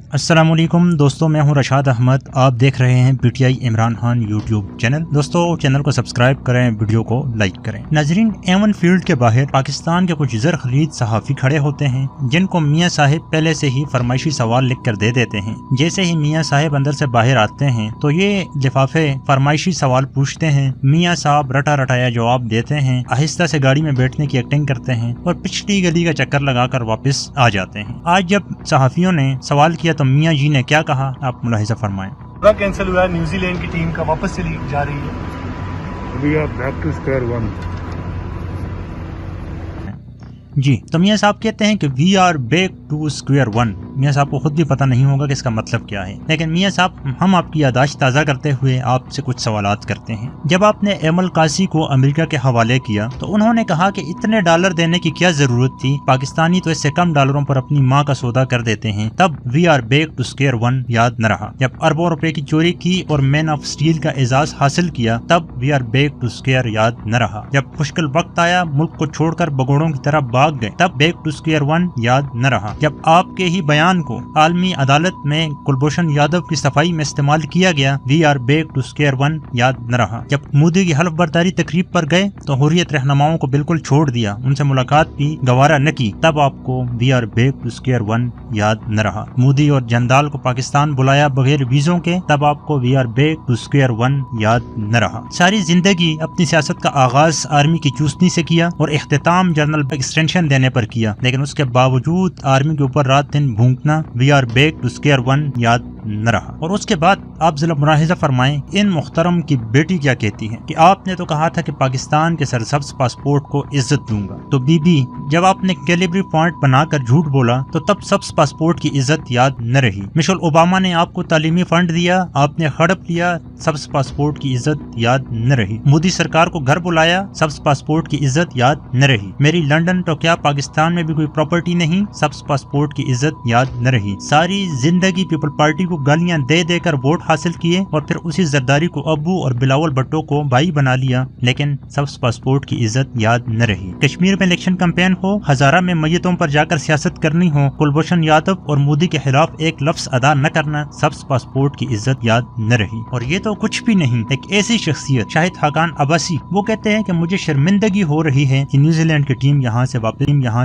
अस्सलाम वालेकुम दोस्तों, मैं हूं रशाद अहमद। आप देख रहे हैं PTI Imran Khan YouTube channel. दोस्तों, चैनल को सब्सक्राइब करें, वीडियो को लाइक करें। नाजरीन, एवन फील्ड के बाहर पाकिस्तान के कुछ ज़र खलीद सहाफ़ी खड़े होते हैं जिनको मियाँ साहिब पहले से ही फरमाइशी सवाल लिख कर दे देते हैं। जैसे ही मियाँ साहिब अंदर से बाहर आते हैं तो ये लिफाफे फरमाइशी सवाल पूछते हैं। मियाँ साहब रटा रटाया जवाब देते हैं, आहिस्ता से गाड़ी में बैठने की एक्टिंग करते हैं और पिछली गली का चक्कर लगाकर वापस आ जाते हैं। आज जब सहाफ़ियों ने सवाल किया तो मियाँ जी ने क्या कहा, आप मुलाहिजा फरमाएं। पूरा कैंसिल हुआ है, न्यूजीलैंड की टीम का वापस चली जा रही है। We are back to square one. जी, तो मियाँ साहब कहते हैं कि we are back to square one. मियाँ साहब को खुद भी पता नहीं होगा कि इसका मतलब क्या है, लेकिन मियाँ साहब हम आपकी यादाश्त ताज़ा करते हुए आपसे कुछ सवालात करते हैं। जब आपने एमल कासी को अमेरिका के हवाले किया तो उन्होंने कहा कि इतने डॉलर देने की क्या जरूरत थी, पाकिस्तानी तो इससे कम डॉलरों पर अपनी माँ का सौदा कर देते हैं। तब we are back to square one याद न रहा। जब अरबों रुपए की चोरी की और मैन ऑफ स्टील का एजाज हासिल किया तब we are back to square याद न रहा। जब मुश्किल वक्त आया, मुल्क को छोड़कर बगोड़ों की तरफ भाग गए, तब बैक टू स्क्वायर वन याद न रहा। जब आपके ही बयान को आलमी अदालत में कुलभूषण यादव की सफाई में इस्तेमाल किया गया, we are back to square one याद न रहा। जब मोदी की हल्फ बर्दारी तकरीब पर गए तो हुर्रियत रहनुमाओं को बिल्कुल छोड़ दिया, उनसे मुलाकात भी गवारा न की, तब आपको we are back to square one याद न रहा। मोदी और जंदाल को पाकिस्तान बुलाया बगैर वीजों के, तब आपको we are back to square one याद न रहा। सारी जिंदगी अपनी सियासत का आगाज आर्मी की चूसनी से किया और इख्तिताम जनरल एक्सटेंशन देने पर किया, लेकिन उसके बावजूद आर्मी के ऊपर रात दिन भूखना, we are back to square one याद न रहा। और उसके बाद आप जरा मुलाहिजा फरमाएं, इन मुहतरम की बेटी क्या कहती है कि आपने तो कहा था कि पाकिस्तान के सरसब्ज पासपोर्ट को इज्जत दूंगा, तो बीबी जब आपने कैलिब्री पॉइंट बनाकर झूठ बोला तो तब सब्ज पासपोर्ट की इज्जत याद न रही। मिशेल ओबामा ने आपको तालीमी फंड दिया, आपने हड़प लिया, सब्ज पासपोर्ट की इज्जत याद न रही। मोदी सरकार को घर बुलाया, सब्ज पासपोर्ट की इज्जत याद न रही। मेरी लंदन तो क्या पाकिस्तान में भी कोई प्रॉपर्टी नहीं, सब्ज पासपोर्ट की इज्जत याद न रही। सारी जिंदगी पीपल पार्टी को गालियां दे देकर वोट हासिल किए और फिर उसी जरदारी को अब्बू और बिलावल भुट्टो को भाई बना लिया, लेकिन सब्ज पासपोर्ट की इज्जत याद न रही। कश्मीर में इलेक्शन कैंपेन हो, हजारा में मैयतों पर जाकर सियासत करनी हो, कुलभूषण यादव और मोदी के खिलाफ एक लफ्ज अदा न करना, सब्ज पासपोर्ट की इज्जत याद न रही। और ये तो कुछ भी नहीं, एक ऐसी शख्सियत शाहिद खाकान अब्बासी, वो कहते हैं कि मुझे शर्मिंदगी हो रही है कि न्यूजीलैंड की टीम यहाँ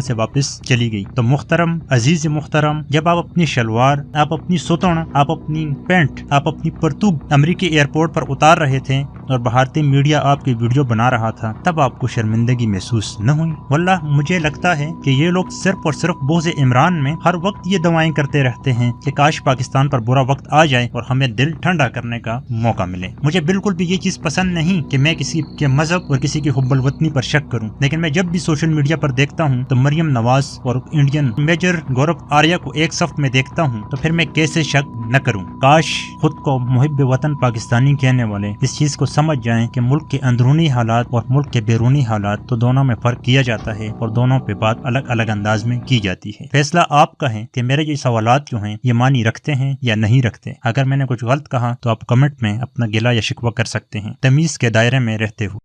से वापस चली गई। तो मुहतरम अजीज मुहतरम, जब आप अपनी शलवार, आप अपनी सुतन, आप अपनी पैंट, आप अपनी परतूब अमेरिकी एयरपोर्ट पर उतार रहे थे और भारतीय मीडिया आपकी वीडियो बना रहा था, तब आपको शर्मिंदगी महसूस न हुई? वल्लाह मुझे लगता है कि ये लोग सिर्फ और सिर्फ बोझ इमरान में हर वक्त ये दवाएं करते रहते हैं कि काश पाकिस्तान पर बुरा वक्त आ जाए और हमें दिल ठंडा करने का मौका मिले। मुझे बिल्कुल भी ये चीज पसंद नहीं कि मैं किसी के मजहब और किसी की हुब्बुल वतनी पर शक करूं, लेकिन मैं जब भी सोशल मीडिया पर देखता हूं तो मरियम नवाज और इंडियन मेजर गौरव आर्या को एक सफ में देखता हूं तो फिर मैं कैसे शक न करूं। काश खुद को मुहिब वतन पाकिस्तानी कहने वाले इस चीज को समझ जाएं कि मुल्क के अंदरूनी हालात और मुल्क के बैरूनी हालात, तो दोनों में फर्क किया जाता है और दोनों पे बात अलग अलग अंदाज में की जाती है। फैसला आपका है कि मेरे ये सवालात जो हैं ये मानी रखते हैं या नहीं रखते। अगर मैंने कुछ गलत कहा तो आप कमेंट में अपना गिला या शिकवा कर सकते हैं, तमीज के दायरे में रहते हुए।